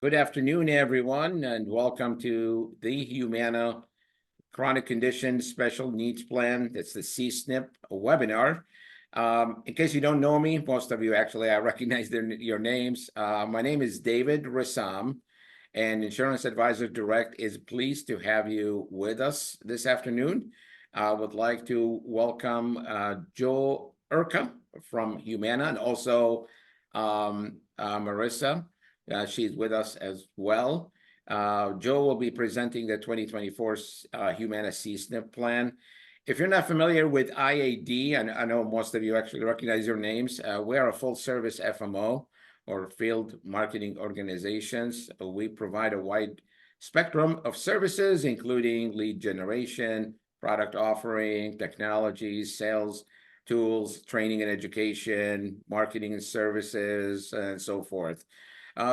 Good afternoon, everyone, and welcome to the Humana Chronic Conditions Special Needs Plan. That's the C-SNP webinar. In case you don't know me, most of you actually, I recognize your names. My name is David Drassam, and Insurance Advisor Direct is pleased to have you with us this afternoon. I would like to welcome Joe Urca from Humana, and also Marissa. She's with us as well. Joe will be presenting the 2024 Humana C-SNP plan. If you're not familiar with IAD, and I know most of you actually recognize your names, we are a full-service FMO, or field marketing organizations. We provide a wide spectrum of services, including lead generation, product offering, technologies, sales tools, training and education, marketing and services, and so forth.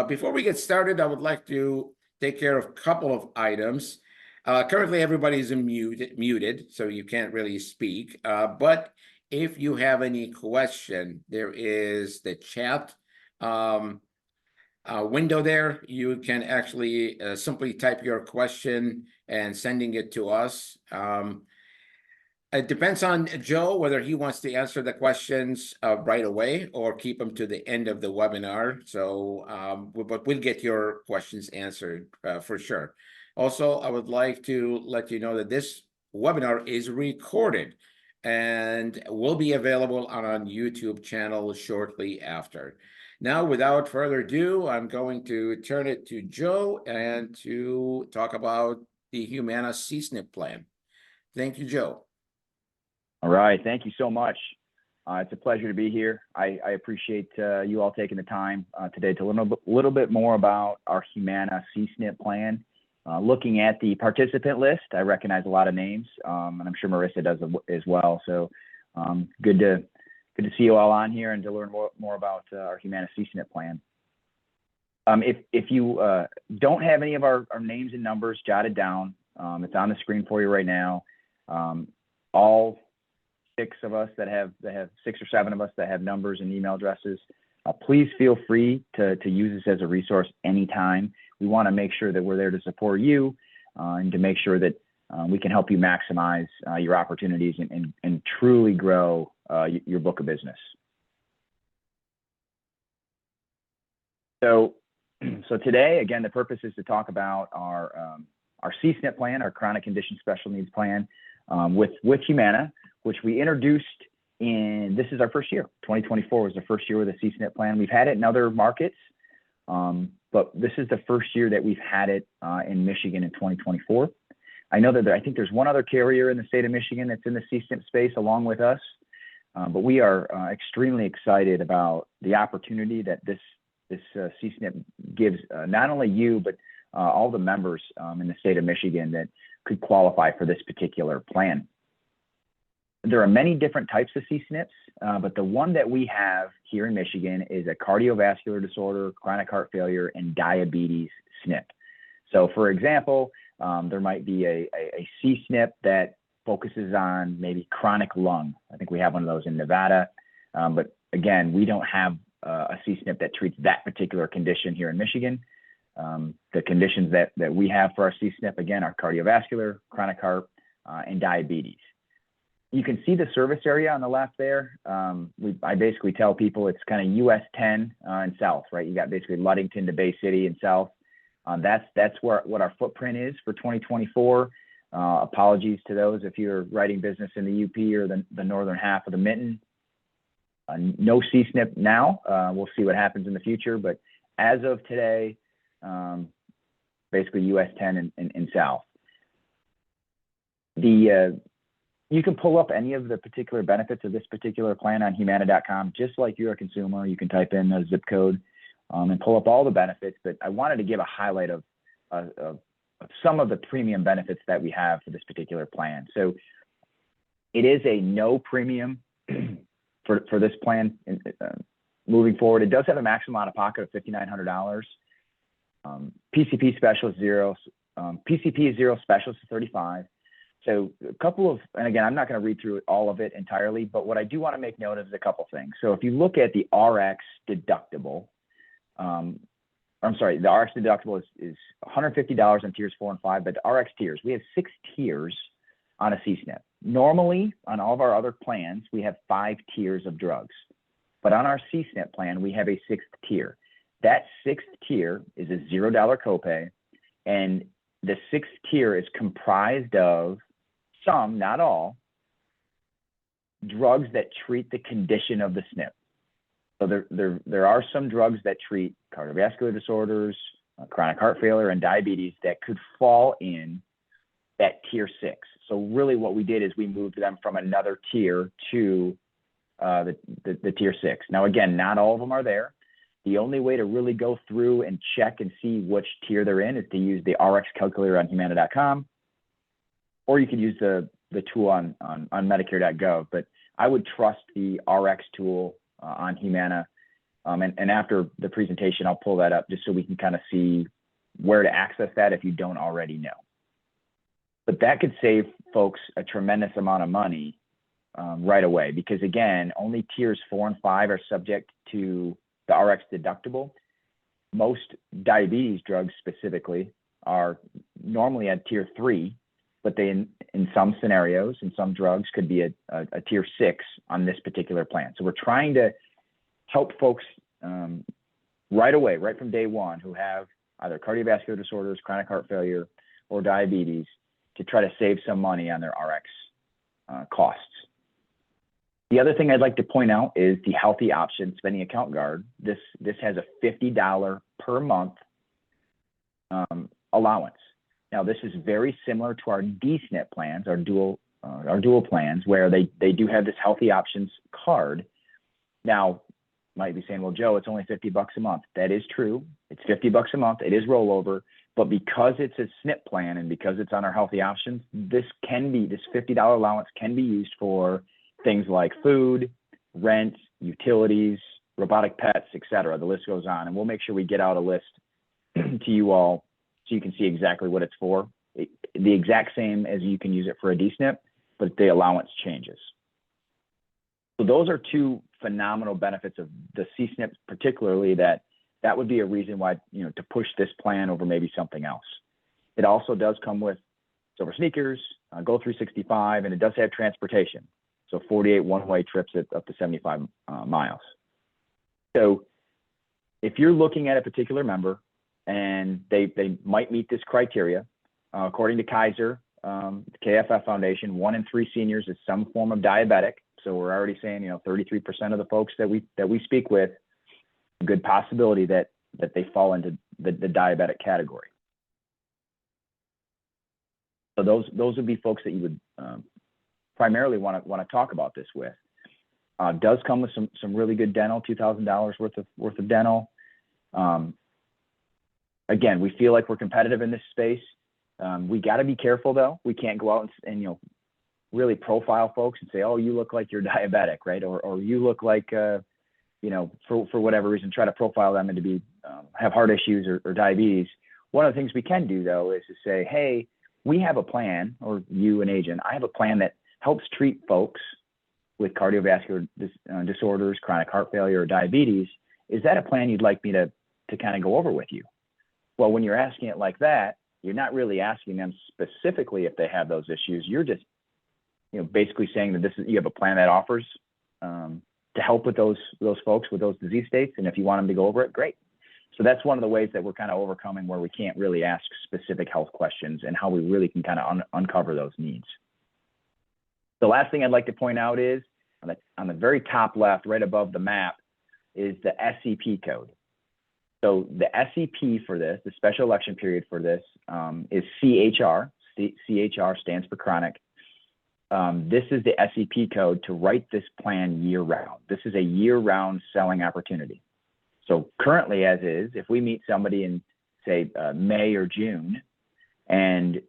Before we get started, I would like to take care of a couple of items. Currently, everybody's muted, so you can't really speak. But if you have any question, there is the chat window there. You can actually simply type your question and sending it to us. It depends on Joe whether he wants to answer the questions right away or keep them to the end of the webinar. So, but we'll get your questions answered for sure. Also, I would like to let you know that this webinar is recorded and will be available on our YouTube channel shortly after. Now, without further ado, I'm going to turn it to Joe and to talk about the Humana C-SNP plan. Thank you, Joe. All right, thank you so much. It's a pleasure to be here. I appreciate you all taking the time today to learn a little bit more about our Humana C-SNP plan. Looking at the participant list, I recognize a lot of names, and I'm sure Marissa does as well. So good to see you all on here and to learn more about our Humana C-SNP plan. If you don't have any of our names and numbers jotted down, it's on the screen for you right now. All six or seven of us that have numbers and email addresses, please feel free to use this as a resource anytime. We want to make sure that we're there to support you and to make sure that we can help you maximize your opportunities and truly grow your book of business. So today, again, the purpose is to talk about our C-SNP plan, our Chronic Condition Special Needs Plan with Humana, which we introduced this is our first year. 2024 was the first year with the C-SNP plan. We've had it in other markets, but this is the first year that we've had it in Michigan in 2024. I know that I think there's one other carrier in the state of Michigan that's in the C-SNP space along with us, but we are extremely excited about the opportunity that this C-SNP gives not only you, but all the members in the state of Michigan that could qualify for this particular plan. There are many different types of C-SNPs, but the one that we have here in Michigan is a cardiovascular disorder, chronic heart failure, and diabetes SNP. So for example, there might be a C-SNP that focuses on maybe chronic lung. I think we have one of those in Nevada, but again, we don't have a C-SNP that treats that particular condition here in Michigan. The conditions that we have for our C-SNP, again, are cardiovascular, chronic heart, and diabetes. You can see the service area on the left there. I basically tell people it's kind of US 10 and south, right? You got basically Ludington to Bay City and south. That's what our footprint is for 2024. Apologies to those if you're writing business in the UP or the northern half of the Mitten. No C-SNP now. We'll see what happens in the future, but as of today, basically US 10 and south. You can pull up any of the particular benefits of this particular plan on humana.com, just like you're a consumer. You can type in a zip code and pull up all the benefits, but I wanted to give a highlight of some of the premium benefits that we have for this particular plan. So it is a no premium for this plan moving forward. It does have a maximum out of pocket of $5,900. PCP special is zero. PCP is zero, specialist is $35. So a couple of, and again, I'm not going to read through all of it entirely, but what I do want to make note of is a couple things. So if you look at the RX deductible, I'm sorry, the RX deductible is $150 on tiers 4 and 5, but the RX tiers, we have 6 tiers on a C-SNP. Normally, on all of our other plans, we have 5 tiers of drugs. But on our C-SNP plan, we have a 6th tier. That 6th tier is a $0 copay, and the 6th tier is comprised of some, not all, drugs that treat the condition of the SNP. So there are some drugs that treat cardiovascular disorders, chronic heart failure, and diabetes that could fall in that tier 6. So really what we did is we moved them from another tier to the tier 6. Now, again, not all of them are there. The only way to really go through and check and see which tier they're in is to use the RX calculator on Humana.com, or you could use the tool on Medicare.gov. But I would trust the RX tool on Humana. And after the presentation, I'll pull that up just so we can kind of see where to access that if you don't already know. But that could save folks a tremendous amount of money right away, because again, only tiers 4 and 5 are subject to the RX deductible. Most diabetes drugs specifically are normally at tier 3, but they, in some scenarios, in some drugs, could be a tier 6 on this particular plan. So we're trying to help folks right away, right from day one, who have either cardiovascular disorders, chronic heart failure, or diabetes, to try to save some money on their RX costs. The other thing I'd like to point out is the Healthy Option Spending Account Guard. This has a $50 per month allowance. Now, this is very similar to our D-SNP plans, our dual plans, where they do have this Healthy Options card. Now, you might be saying, well, Joe, it's only $50 a month. That is true. It's $50 a month. It is rollover. But because it's a SNP plan and because it's on our Healthy Options, this $50 allowance can be used for things like food, rent, utilities, robotic pets, etc. The list goes on, and we'll make sure we get out a list to you all so you can see exactly what it's for. The exact same as you can use it for a D-SNP, but the allowance changes. So those are two phenomenal benefits of the C-SNP, particularly that would be a reason why, to push this plan over maybe something else. It also does come with SilverSneakers, Go 365, and it does have transportation. So 48 one-way trips at up to 75 miles. So if you're looking at a particular member and they might meet this criteria, according to Kaiser, the KFF Foundation, 1 in 3 seniors is some form of diabetic. So we're already saying, 33% of the folks that we speak with, good possibility that they fall into the diabetic category. So those would be folks that you would primarily want to talk about this with. Does come with some really good dental, $2,000 worth of dental. Again, we feel like we're competitive in this space. We got to be careful though. We can't go out and really profile folks and say, oh, you look like you're diabetic, right? Or you look like for whatever reason, try to profile them and to be have heart issues or diabetes. One of the things we can do though is to say, hey, we have a plan, or you, an agent, I have a plan that helps treat folks with cardiovascular disorders, chronic heart failure, or diabetes. Is that a plan you'd like me to kind of go over with you? Well, when you're asking it like that, you're not really asking them specifically if they have those issues. You're just, basically saying that you have a plan that offers to help with those folks with those disease states. And if you want them to go over it, great. So that's one of the ways that we're kind of overcoming where we can't really ask specific health questions and how we really can kind of uncover those needs. The last thing I'd like to point out is on the very top left, right above the map, is the SEP code. So the SEP for this, the special election period for this, is CHR. CHR stands for chronic. This is the SEP code to write this plan year round. This is a year-round selling opportunity. So currently, as is, if we meet somebody in, say, May or June, and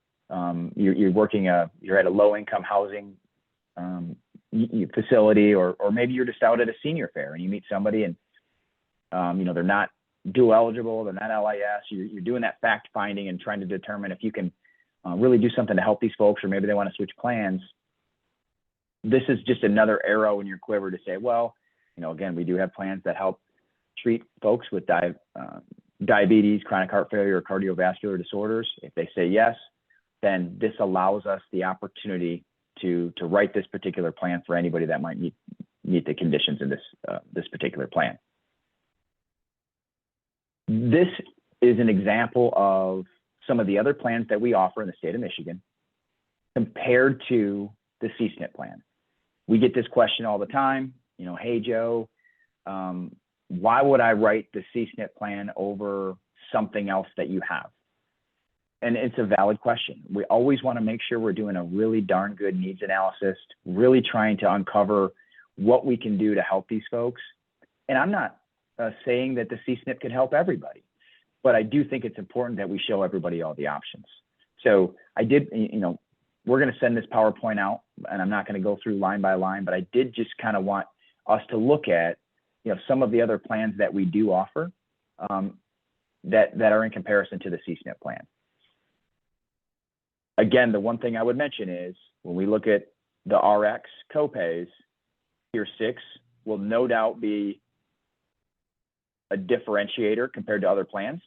you're at a low-income housing facility, or maybe you're just out at a senior fair and you meet somebody and they're not dual eligible, they're not LIS, you're doing that fact finding and trying to determine if you can really do something to help these folks, or maybe they want to switch plans. This is just another arrow in your quiver to say, well, again, we do have plans that help treat folks with diabetes, chronic heart failure, or cardiovascular disorders? If they say yes, then this allows us the opportunity to write this particular plan for anybody that might meet the conditions in this particular plan. This is an example of some of the other plans that we offer in the state of Michigan compared to the C-SNP plan. We get this question all the time, you know, hey, Joe, why would I write the C-SNP plan over something else that you have? And it's a valid question. We always want to make sure we're doing a really darn good needs analysis, really trying to uncover what we can do to help these folks. And I'm not saying that the C-SNP can help everybody, but I do think it's important that we show everybody all the options. So I did, you know, we're going to send this PowerPoint out, and I'm not going to go through line by line, but I did just kind of want us to look at, you know, some of the other plans that we do offer that are in comparison to the C-SNP plan. Again, the one thing I would mention is when we look at the RX copays, Tier 6 will no doubt be a differentiator compared to other plans.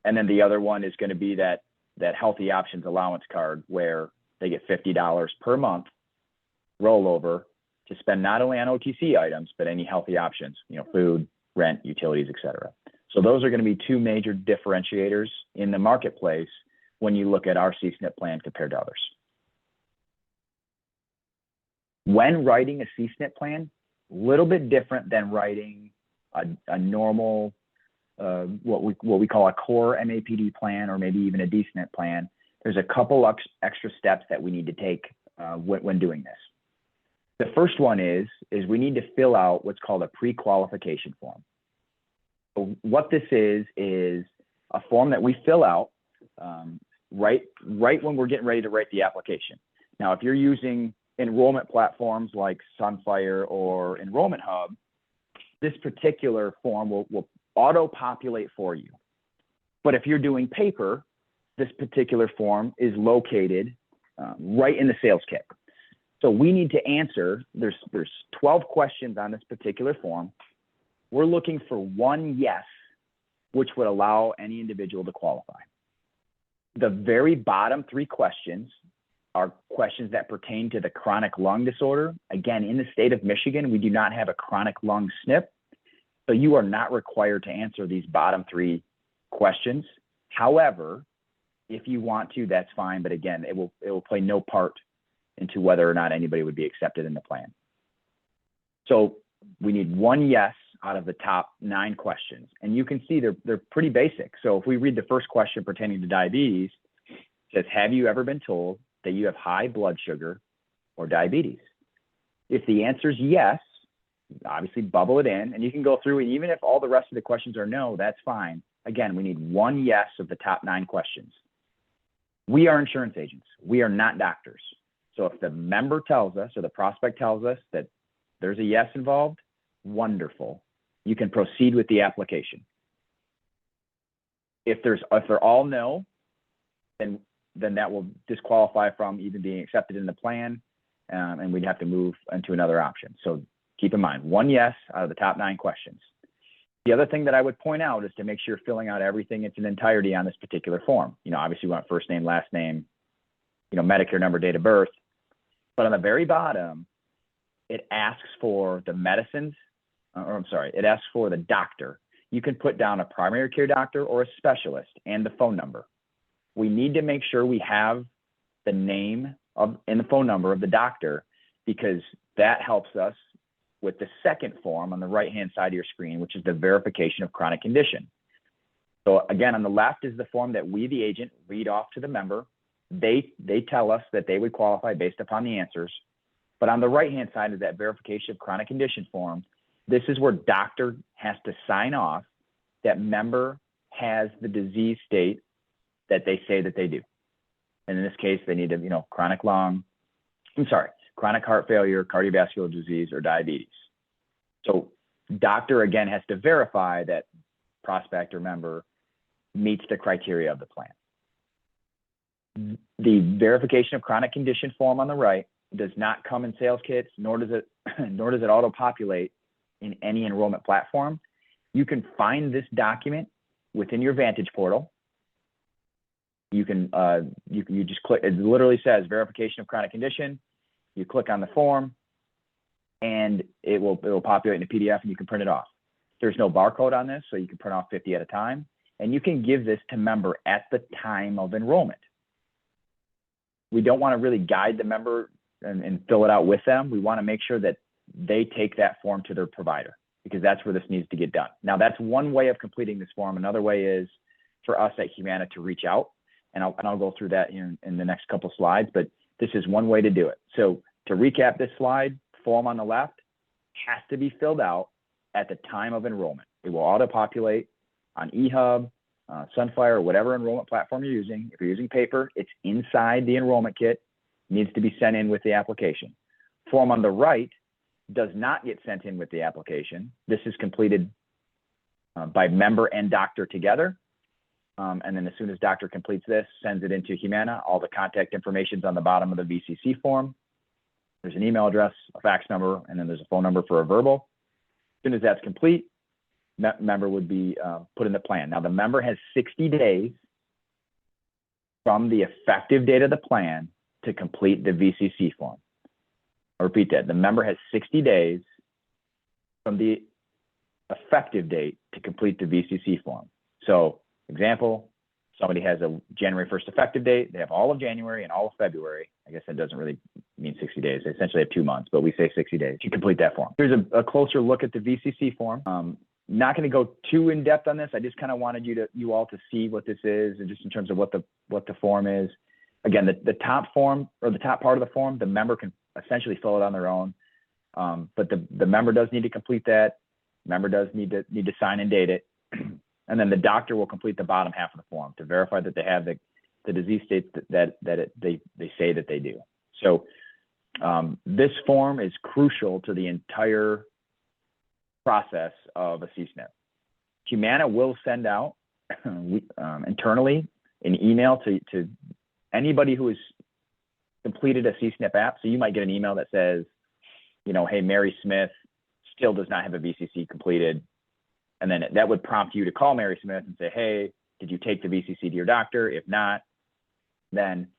And then the other one is going to be that Healthy Options allowance card where they get $50 per month rollover to spend not only on OTC items, but any healthy options, you know, food, rent, utilities, et cetera. So those are going to be two major differentiators in the marketplace when you look at our C-SNP plan compared to others. When writing a C-SNP plan, a little bit different than writing a normal, what we call a core MAPD plan or maybe even a D-SNP plan. There's a couple extra steps that we need to take when doing this. The first one is we need to fill out what's called a pre-qualification form. So what this is a form that we fill out right when we're getting ready to write the application. Now, if you're using enrollment platforms like Sunfire or Enrollment Hub, this particular form will auto-populate for you. But if you're doing paper, this particular form is located right in the sales kit. So we need to answer, there's 12 questions on this particular form. We're looking for one yes, which would allow any individual to qualify. The very bottom 3 questions are questions that pertain to the chronic lung disorder. Again, in the state of Michigan, we do not have a chronic lung SNP, so you are not required to answer these bottom 3 questions. However, if you want to, that's fine, but again, it will play no part into whether or not anybody would be accepted in the plan. So we need one yes out of the top 9 questions, and you can see they're pretty basic. So if we read the first question pertaining to diabetes, it says, have you ever been told that you have high blood sugar or diabetes? If the answer is yes, obviously bubble it in, and you can go through, and even if all the rest of the questions are no, that's fine. Again, we need one yes of the top 9 questions. We are insurance agents. We are not doctors. So if the member tells us or the prospect tells us that there's a yes involved, wonderful. You can proceed with the application. If they're all no, then that will disqualify from even being accepted in the plan, and we'd have to move into another option. So keep in mind, one yes out of the top 9 questions. The other thing that I would point out is to make sure you're filling out everything in its entirety on this particular form. You know, obviously you want first name, last name, you know, Medicare number, date of birth. But on the very bottom, it asks for the medicines, it asks for the doctor. You can put down a primary care doctor or a specialist and the phone number. We need to make sure we have the name and the phone number of the doctor, because that helps us with the second form on the right-hand side of your screen, which is the verification of chronic condition. So again, on the left is the form that we, the agent, read off to the member. They tell us that they would qualify based upon the answers. But on the right-hand side is that verification of chronic condition form. This is where doctor has to sign off that member has the disease state that they say that they do. And in this case, they need to, you know, chronic heart failure, cardiovascular disease, or diabetes. So doctor, again, has to verify that prospect or member meets the criteria of the plan. The verification of chronic condition form on the right does not come in sales kits, nor does it auto-populate in any enrollment platform. You can find this document within your Vantage portal, you can you just click. It literally says verification of chronic condition. You click on the form, and it will populate in a PDF, and you can print it off. There's no barcode on this, so you can print off 50 at a time, and you can give this to member at the time of enrollment. We don't want to really guide the member and fill it out with them. We want to make sure that they take that form to their provider, because that's where this needs to get done. Now, that's one way of completing this form. Another way is for us at Humana to reach out, and I'll go through that here in the next couple slides, but this is one way to do it. So to recap this slide, form on the left has to be filled out at the time of enrollment. It will auto-populate on eHub, Sunfire, whatever enrollment platform you're using. If you're using paper, it's inside the enrollment kit, needs to be sent in with the application. Form on the right does not get sent in with the application. This is completed by member and doctor together. And then as soon as doctor completes this, sends it into Humana, all the contact information is on the bottom of the VCC form. There's an email address, a fax number, and then there's a phone number for a verbal. As soon as that's complete, member would be put in the plan. Now, the member has 60 days from the effective date of the plan to complete the VCC form. I'll repeat that. The member has 60 days from the effective date to complete the VCC form. So, example, somebody has a January 1st effective date. They have all of January and all of February. I guess that doesn't really mean 60 days. They essentially have 2 months, but we say 60 days to complete that form. Here's a closer look at the VCC form. Not going to go too in depth on this. I just kind of wanted you all to see what this is, and just in terms of what the form is. Again, the top form, or the top part of the form, the member can essentially fill it on their own. But the member does need to complete that. Member does need to sign and date it. And then the doctor will complete the bottom half of the form to verify that they have the disease state that they say that they do. So this form is crucial to the entire process of a C-SNP. Humana will send out internally an email to anybody who has completed a C-SNP app. So you might get an email that says, hey, Mary Smith still does not have a VCC completed. And then that would prompt you to call Mary Smith and say, hey, did you take the VCC to your doctor? If not, then,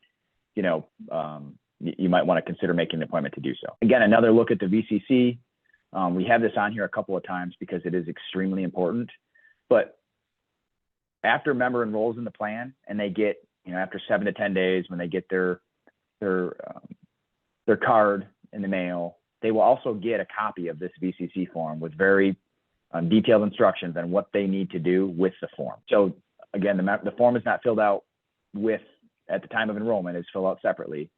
you might want to consider making an appointment to do so. Again, another look at the VCC. We have this on here a couple of times because it is extremely important. But after a member enrolls in the plan and they get, after 7 to 10 days, when they get their card in the mail, they will also get a copy of this VCC form with very detailed instructions on what they need to do with the form. So again, the form is not filled out at the time of enrollment. It's filled out separately.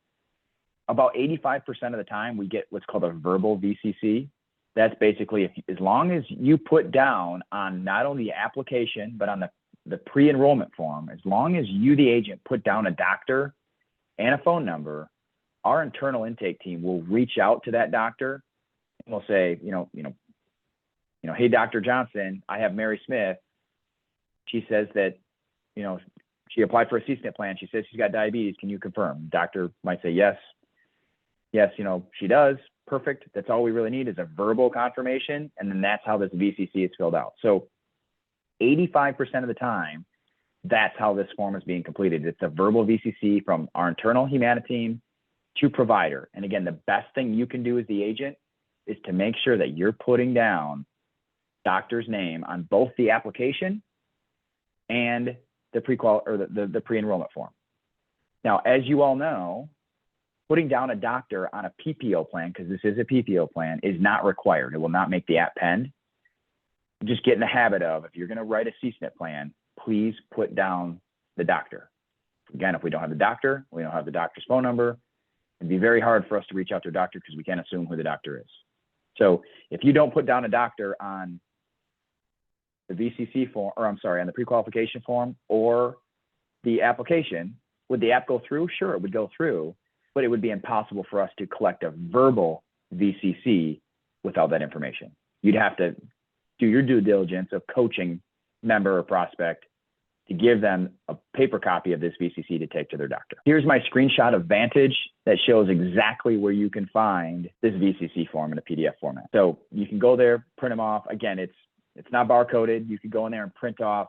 About 85% of the time, we get what's called a verbal VCC. That's basically as long as you put down on not only the application, but on the pre-enrollment form, as long as you, the agent, put down a doctor and a phone number, our internal intake team will reach out to that doctor and will say, hey, Dr. Johnson, I have Mary Smith. She says that, she applied for a C-SNP plan. She says she's got diabetes. Can you confirm? Doctor might say yes. Yes, she does. Perfect. That's all we really need is a verbal confirmation. And then that's how this VCC is filled out. So 85% of the time, that's how this form is being completed. It's a verbal VCC from our internal Humana team to provider. And again, the best thing you can do as the agent is to make sure that you're putting down doctor's name on both the application and the pre-enrollment form. Now, as you all know, putting down a doctor on a PPO plan, because this is a PPO plan, is not required. It will not make the app pend. Just get in the habit of, if you're going to write a C-SNP plan, please put down the doctor. Again, if we don't have the doctor, we don't have the doctor's phone number, it'd be very hard for us to reach out to a doctor because we can't assume who the doctor is. So if you don't put down a doctor on the VCC form, on the pre-qualification form or the application, would the app go through? Sure, it would go through, but it would be impossible for us to collect a verbal VCC without that information. You'd have to do your due diligence of coaching member or prospect to give them a paper copy of this VCC to take to their doctor. Here's my screenshot of Vantage that shows exactly where you can find this VCC form in a PDF format. So you can go there, print them off. Again, it's not barcoded. You can go in there and print off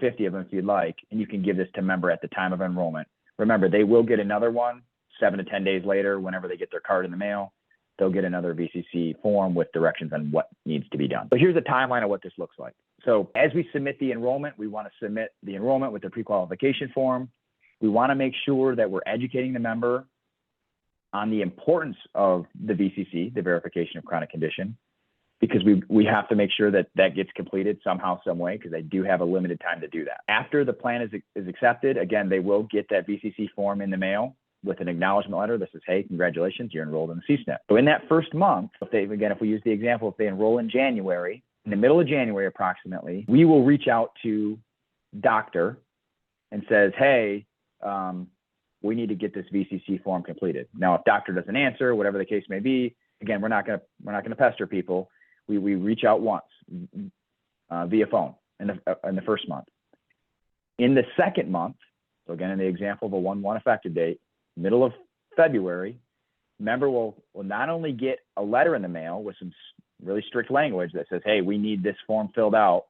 50 of them if you'd like, and you can give this to member at the time of enrollment. Remember, they will get another one 7 to 10 days later. Whenever they get their card in the mail, they'll get another VCC form with directions on what needs to be done. So here's a timeline of what this looks like. So as we submit the enrollment, we want to submit the enrollment with the pre-qualification form. We want to make sure that we're educating the member on the importance of the VCC, the verification of chronic condition, because we have to make sure that that gets completed somehow, some way, because they do have a limited time to do that. After the plan is accepted, again, they will get that VCC form in the mail with an acknowledgement letter that says, hey, congratulations, you're enrolled in the C-SNP. So in that first month, if we use the example, if they enroll in January, in the middle of January approximately, we will reach out to doctor and says, hey, we need to get this VCC form completed. Now, if doctor doesn't answer, whatever the case may be, again, we're not gonna pester people. We reach out once via phone in the first month. In the second month, so again, in the example of a 1/1 effective date, middle of February, member will not only get a letter in the mail with some really strict language that says, hey, we need this form filled out.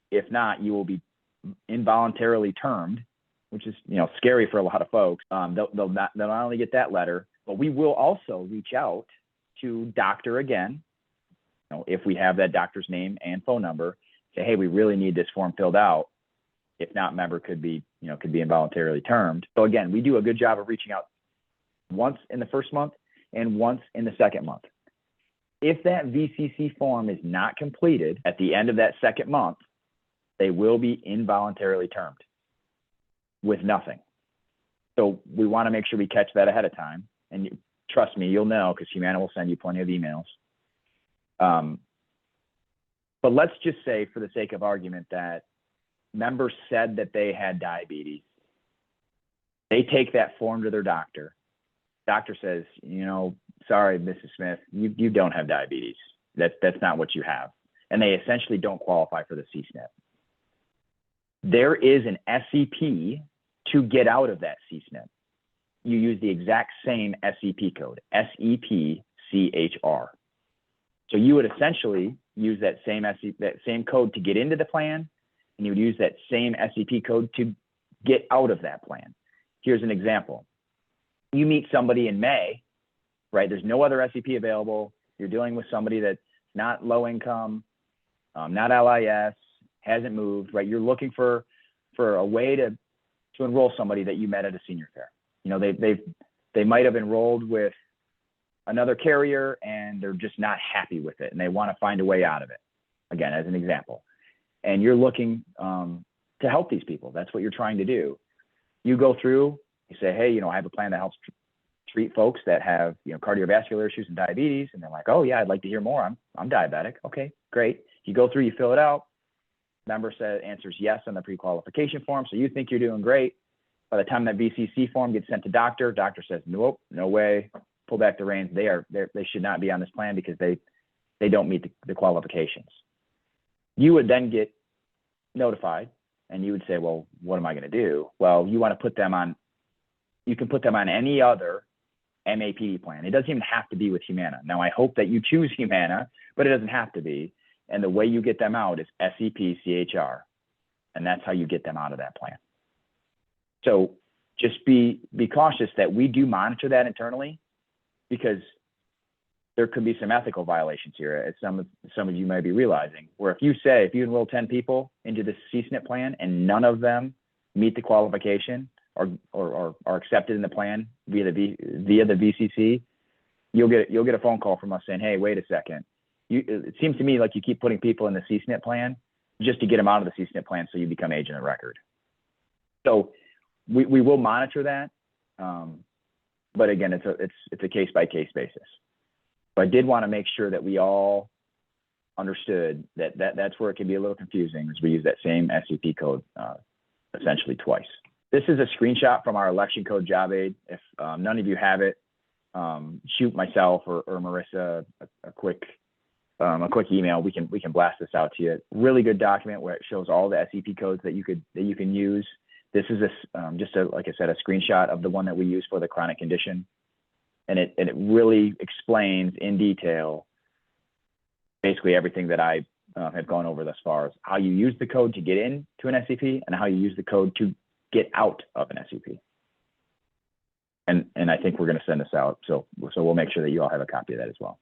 If not, you will be involuntarily termed, which is scary for a lot of folks. They'll not only get that letter, but we will also reach out to doctor again, if we have that doctor's name and phone number, say, hey, we really need this form filled out. If not, member could be involuntarily termed. So again, we do a good job of reaching out once in the first month and once in the second month. If that VCC form is not completed at the end of that second month, they will be involuntarily termed with nothing. So we want to make sure we catch that ahead of time. And trust me, you'll know, because Humana will send you plenty of emails. But let's just say, for the sake of argument, that members said that they had diabetes. They take that form to their doctor. Doctor says, sorry, Mrs. Smith, you don't have diabetes. That's not what you have. And they essentially don't qualify for the C-SNP. There is an SEP to get out of that C-SNP. You use the exact same SEP code, SEPCHR. So you would essentially use that same code to get into the plan, and you would use that same SEP code to get out of that plan. Here's an example. You meet somebody in May, right? There's no other SEP available. You're dealing with somebody that's not low income, not LIS, hasn't moved, right? You're looking for a way to enroll somebody that you met at a senior fair. They might have enrolled with another carrier and they're just not happy with it and they want to find a way out of it. Again, as an example. And you're looking to help these people. That's what you're trying to do. You go through, you say, hey, I have a plan that helps treat folks that have, cardiovascular issues and diabetes. And they're like, oh yeah, I'd like to hear more. I'm diabetic. Okay, great. You go through, you fill it out. Member answers yes on the pre-qualification form. So you think you're doing great. By the time that VCC form gets sent to doctor says, nope, no way. Pull back the reins. They should not be on this plan because they don't meet the qualifications. You would then get notified and you would say, well, what am I going to do? Well, you want to put them on, you can put them on any other MAPD plan. It doesn't even have to be with Humana. Now, I hope that you choose Humana, but it doesn't have to be. And the way you get them out is SEPCHR. And that's how you get them out of that plan. So just be cautious that we do monitor that internally, because there could be some ethical violations here, as some of you may be realizing, where if you enroll 10 people into the C-SNP plan and none of them meet the qualification or are accepted in the plan via the VCC, you'll get a phone call from us saying, hey, wait a second. It seems to me like you keep putting people in the C-SNP plan just to get them out of the C-SNP plan so you become agent of record. So we will monitor that. But again, it's a case-by-case basis. So I did want to make sure that we all understood that's where it can be a little confusing, as we use that same SEP code essentially twice. This is a screenshot from our election code job aid. If none of you have it, shoot myself or Marissa a quick email. We can blast this out to you. Really good document where it shows all the SEP codes that you can use. This is like I said, a screenshot of the one that we use for the chronic condition. And it really explains in detail basically everything that I have gone over thus far is how you use the code to get into an SCP and how you use the code to get out of an SCP. And I think we're going to send this out. So we'll make sure that you all have a copy of that as well.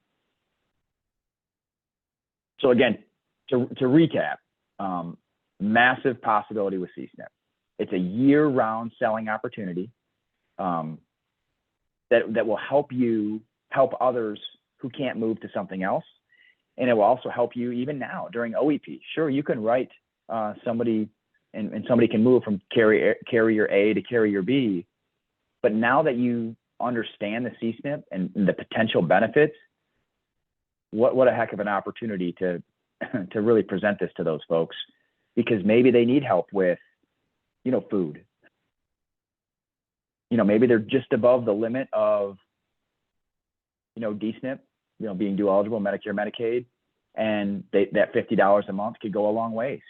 So again, to recap, massive possibility with C-SNP. It's a year-round selling opportunity that will help you help others who can't move to something else. And it will also help you even now during OEP. Sure, you can write somebody and somebody can move from carrier A to carrier B. But now that you understand the C-SNP and the potential benefits, what a heck of an opportunity to really present this to those folks, because maybe they need help with, food. Maybe they're just above the limit of, DSNP, being dual eligible, Medicare, Medicaid, and that $50 a month could go a long ways.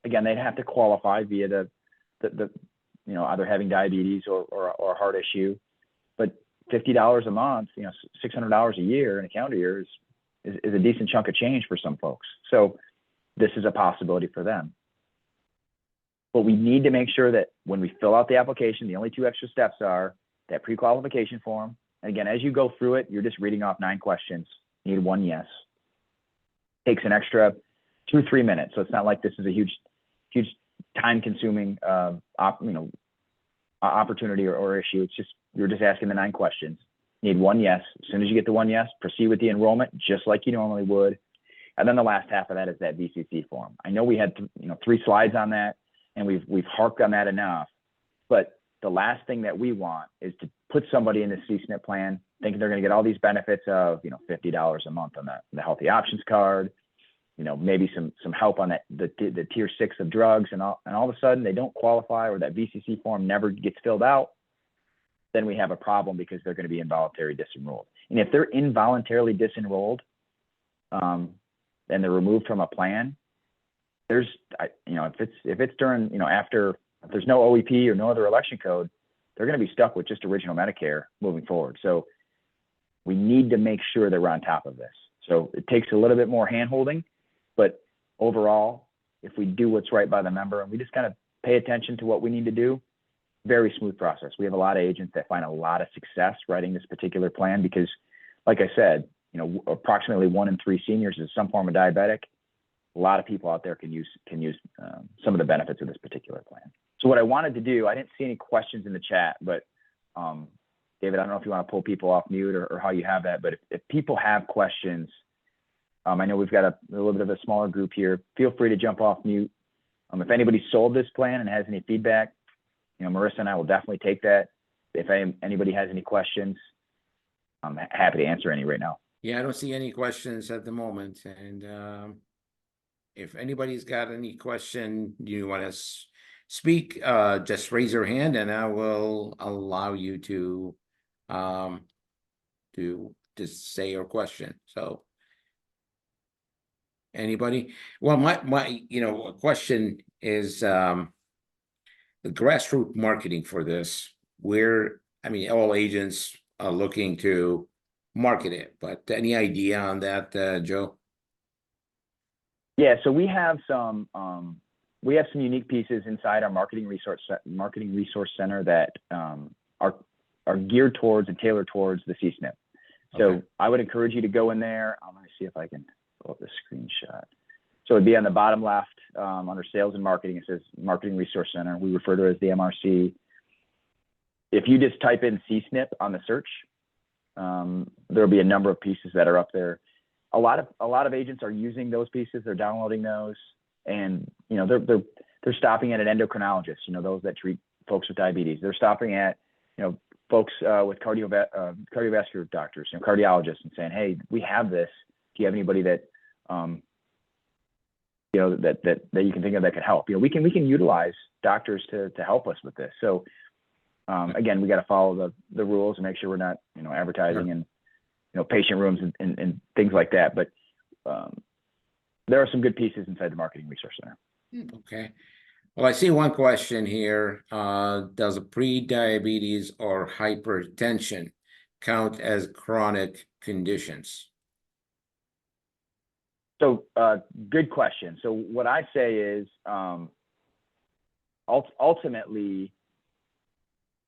Again, they'd have to qualify via the either having diabetes or a heart issue, but $50 a month, $600 a year in a calendar year is a decent chunk of change for some folks. So this is a possibility for them. But we need to make sure that when we fill out the application, the only 2 extra steps are that pre-qualification form. And again, as you go through it, you're just reading off 9 questions. You need 1 yes. Takes an extra 2-3 minutes. So it's not like this is a huge time-consuming opportunity or issue. It's just you're just asking the 9 questions. You need 1 yes. As soon as you get the 1 yes, proceed with the enrollment just like you normally would. And then the last half of that is that VCC form. I know we had 3 slides on that, and we've harped on that enough. But the last thing that we want is to put somebody in the C-SNP plan thinking they're going to get all these benefits of $50 a month on the healthy options card, maybe some help on the tier 6 of drugs, and all of a sudden they don't qualify, or that VCC form never gets filled out. Then we have a problem because they're going to be involuntary disenrolled. And if they're involuntarily disenrolled, and they're removed from a plan, if it's during, after, if there's no OEP or no other election code, they're going to be stuck with just original Medicare moving forward. So we need to make sure that we're on top of this. So it takes a little bit more hand-holding, but overall, if we do what's right by the member and we just kind of pay attention to what we need to do, very smooth process. We have a lot of agents that find a lot of success writing this particular plan because, like I said, approximately 1 in 3 seniors is some form of diabetic. A lot of people out there can use some of the benefits of this particular plan. So what I wanted to do, I didn't see any questions in the chat, but David, I don't know if you want to pull people off mute or how you have that, but if people have questions, I know we've got a little bit of a smaller group here. Feel free to jump off mute. If anybody sold this plan and has any feedback, Marissa and I will definitely take that. If anybody has any questions, I'm happy to answer any right now. Yeah, I don't see any questions at the moment. And if anybody's got any question you want to speak, just raise your hand and I will allow you to just say your question. So anybody? Well, my question is the grassroots marketing for this. All agents are looking to market it, but any idea on that, Joe? Yeah, so we have some unique pieces inside our marketing resource center that are geared towards and tailored towards the C-SNP. So okay. I would encourage you to go in there. Let me see if I can pull up the screenshot. So it'd be on the bottom left under sales and marketing. It says Marketing Resource Center. We refer to it as the MRC. If you just type in C-SNP on the search, there'll be a number of pieces that are up there. A lot of agents are using those pieces. They're downloading those, and they're stopping at an endocrinologist. Those that treat folks with diabetes. They're stopping at folks with cardiovascular doctors, cardiologists, and saying, "Hey, we have this. Do you have anybody that that you can think of that could help?" We can utilize doctors to help us with this. So again, we got to follow the rules and make sure we're not advertising in patient rooms and things like that. But there are some good pieces inside the Marketing Resource Center. Okay. Well, I see one question here. Does a pre-diabetes or hypertension count as chronic conditions? So good question. So what I say is ultimately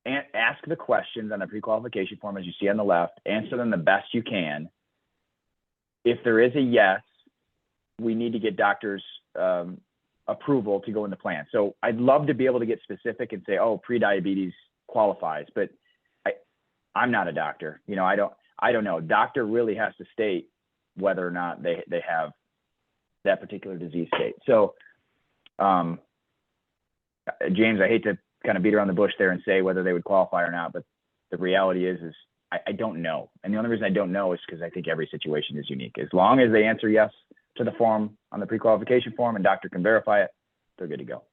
ask the questions on the pre-qualification form as you see on the left, answer them the best you can. If there is a yes, we need to get doctor's approval to go in the plan. So I'd love to be able to get specific and say, oh, pre-diabetes qualifies, but I'm not a doctor. You know, I don't know. Doctor really has to state whether or not they have that particular disease state. So, James, I hate to kind of beat around the bush there and say whether they would qualify or not, but the reality is I don't know. And the only reason I don't know is because I think every situation is unique. As long as they answer yes to the form on the pre-qualification form and doctor can verify it, they're good to go.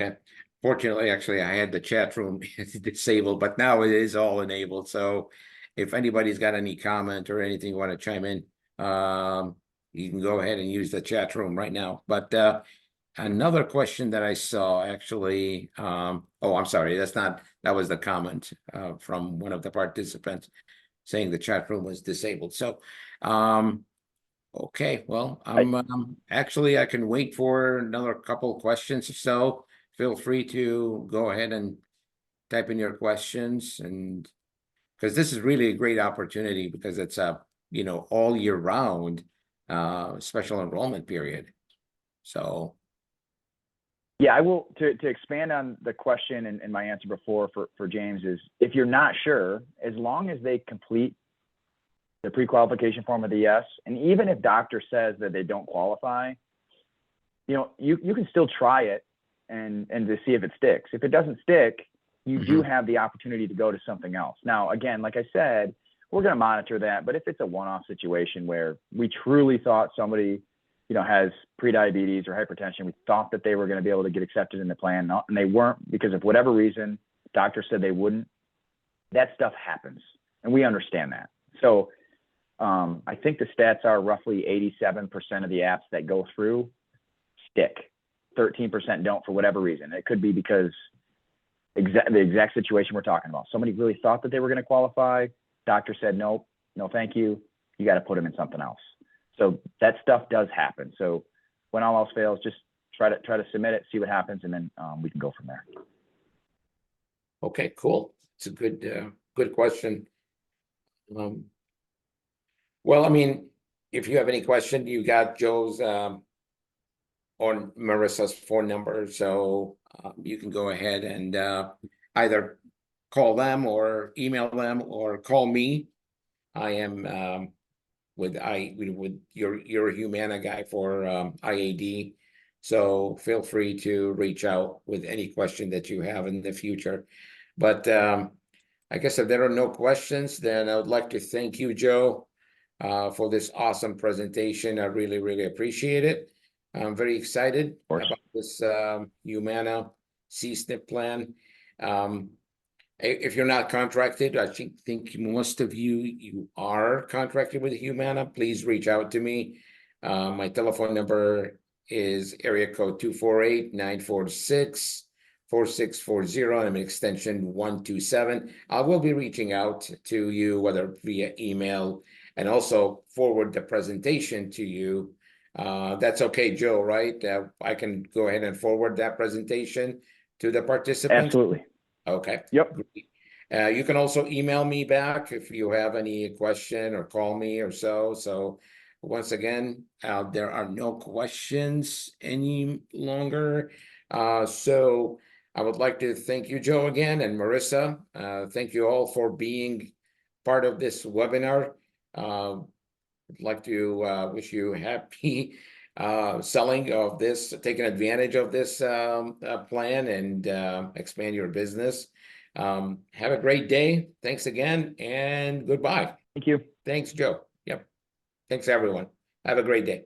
Okay. Fortunately, actually, I had the chat room disabled, but now it is all enabled. So if anybody's got any comment or anything you want to chime in, you can go ahead and use the chat room right now. But another question that I saw actually, oh, I'm sorry, that was the comment from one of the participants saying the chat room was disabled. So, okay, well, actually, I can wait for another couple of questions or so. Feel free to go ahead and type in your questions, and because this is really a great opportunity because it's a, you know, all year round special enrollment period. So yeah, I will to expand on the question and my answer before for James is, if you're not sure, as long as they complete the pre-qualification form with a yes, and even if doctor says that they don't qualify, you know, you can still try it and to see if it sticks. If it doesn't stick, you do have the opportunity to go to something else. Now, again, like I said, we're going to monitor that, but if it's a one-off situation where we truly thought somebody, you know, has prediabetes or hypertension, we thought that they were going to be able to get accepted in the plan, and they weren't because of whatever reason, doctor said they wouldn't, that stuff happens, and we understand that. So I think the stats are roughly 87% of the apps that go through stick. 13% don't for whatever reason. It could be because the exact situation we're talking about. Somebody really thought that they were going to qualify. Doctor said, nope, no, thank you. You got to put them in something else. So that stuff does happen. So when all else fails, just try to submit it, see what happens, and then we can go from there. okay, cool. It's a good question. Well, I mean, if you have any question, you got Joe's or Marissa's phone number, so you can go ahead and either call them or email them or call me. I am with your Humana guy for IAD, so feel free to reach out with any question that you have in the future. But I guess if there are no questions, then I would like to thank you, Joe, for this awesome presentation. I really, really appreciate it. I'm very excited about this Humana C-SNP plan. If you're not contracted, I think most of you are contracted with Humana. Please reach out to me. My telephone number is area code 248-946-4640, and I'm extension 127. I will be reaching out to you, whether via email, and also forward the presentation to you. That's okay, Joe, right? I can go ahead and forward that presentation to the participants? Absolutely. Okay. Yep. You can also email me back if you have any question, or call me or so. So once again, there are no questions any longer. So I would like to thank you, Joe, again, and Marissa. Thank you all for being part of this webinar. I'd like to wish you happy selling of this, taking advantage of this plan, and expand your business. Have a great day. Thanks again, and goodbye. Thank you. Thanks, Joe. Yep. Thanks, everyone. Have a great day.